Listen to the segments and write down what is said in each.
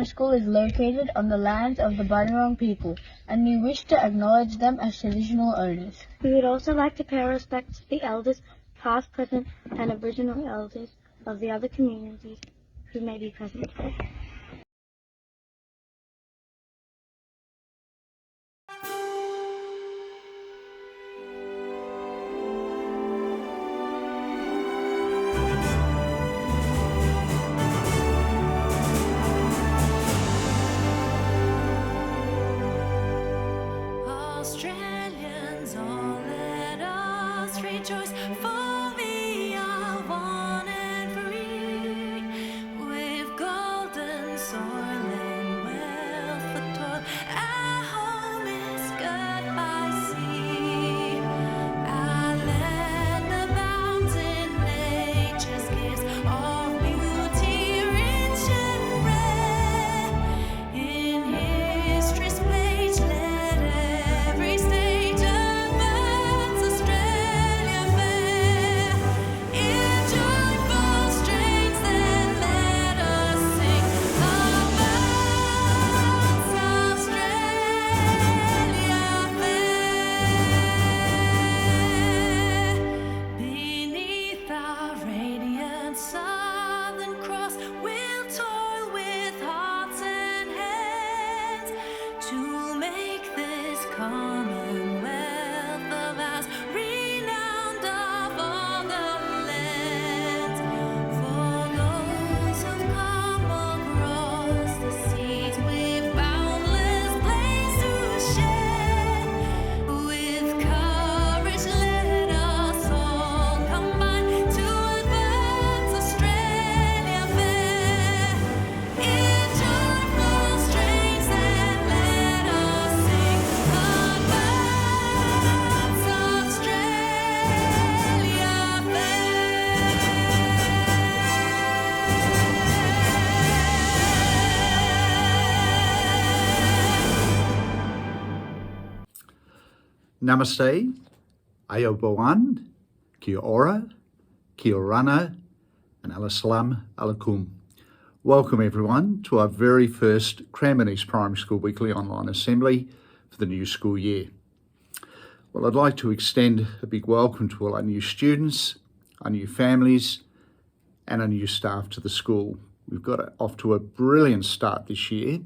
Primary School is located on the lands of the Bunurong people, and we wish to acknowledge them as traditional owners. We would also like to pay our respects to the elders, past, present, and Aboriginal elders of the other communities who may be present today. Australians, all let us rejoice, for we are one and free, with golden soil and wealth for toil. Our home is girt by sea, our land abounds in nature's gifts of beauty rich and rare. In history's page, let every stage advance Australia fair. In joyful strains, then let us sing advance Australia fair. Beneath our radiant Southern Cross, we'll toil with hearts and hands to make this commonwealth of ours renowned of all the lands. For those who've come across the seas with boundless plains to share, with courage let us all combine to advance Australia fair. In joyful strains, then let us sing advance Australia Namaste, Ayoboan, Kia ora, Kia orana, and Alasalam alaikum. Welcome everyone to our very first Cranbourne East Primary School Weekly Online Assembly for the new school year. Well, I'd like to extend a big welcome to all our new students, our new families, and our new staff to the school. We've got off to a brilliant start this year,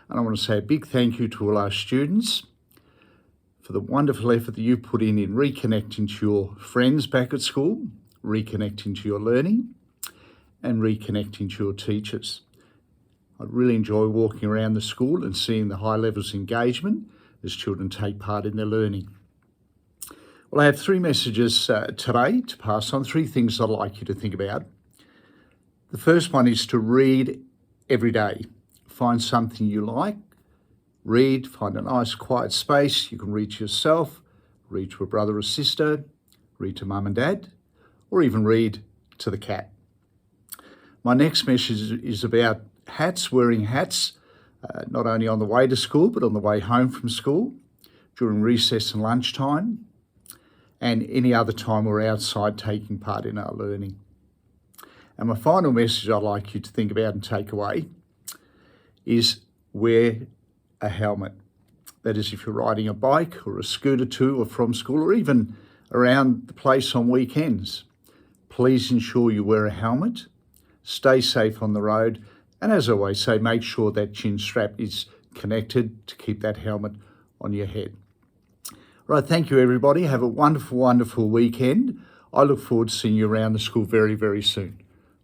and I want to say a big thank you to all our students for the wonderful effort that you put in reconnecting to your friends back at school, reconnecting to your learning, and reconnecting to your teachers. I really enjoy walking around the school and seeing the high levels of engagement as children take part in their learning. Well, I have three messages today to pass on, three things I'd like you to think about. The first one is to read every day. Find something you like, read, find a nice quiet space. You can read to yourself, read to a brother or sister, read to mum and dad, or even read to the cat. My next message is about hats, wearing hats, not only on the way to school, but on the way home from school, during recess and lunchtime, and any other time we're outside taking part in our learning. And my final message I'd like you to think about and take away is wear a helmet. That is, if you're riding a bike or a scooter to or from school, or even around the place on weekends, please ensure you wear a helmet, stay safe on the road, and as I always say, make sure that chin strap is connected to keep that helmet on your head. Right, thank you everybody. Have a wonderful, wonderful weekend. I look forward to seeing you around the school very, very soon.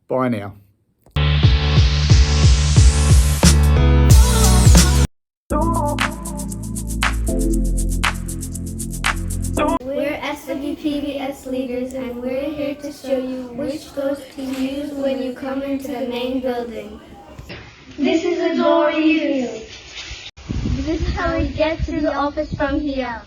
Bye now. We're SWPBS leaders, and we're here to show you which doors to use when you come into the main building. This is the door we use. This is how we get to the office from here.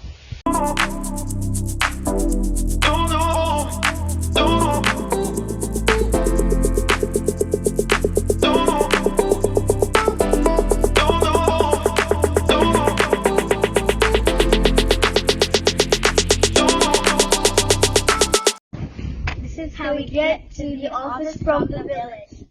This is how we get to the office from the village.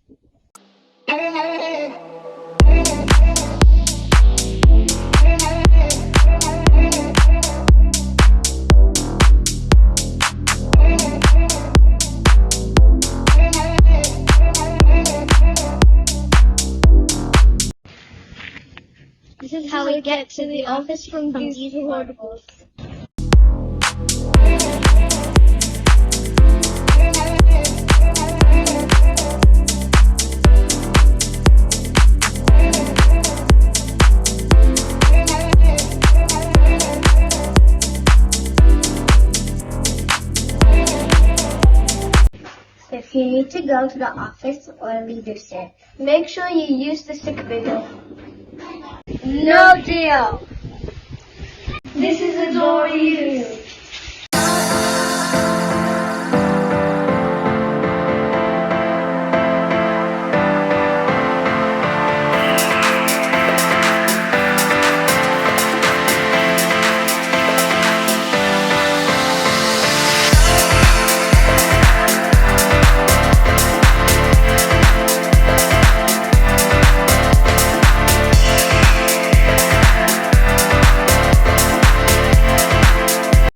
This is how we get to the office from these portables. If you need to go to the office or leadership, Make sure you use the sick video. no deal. This is a door you use.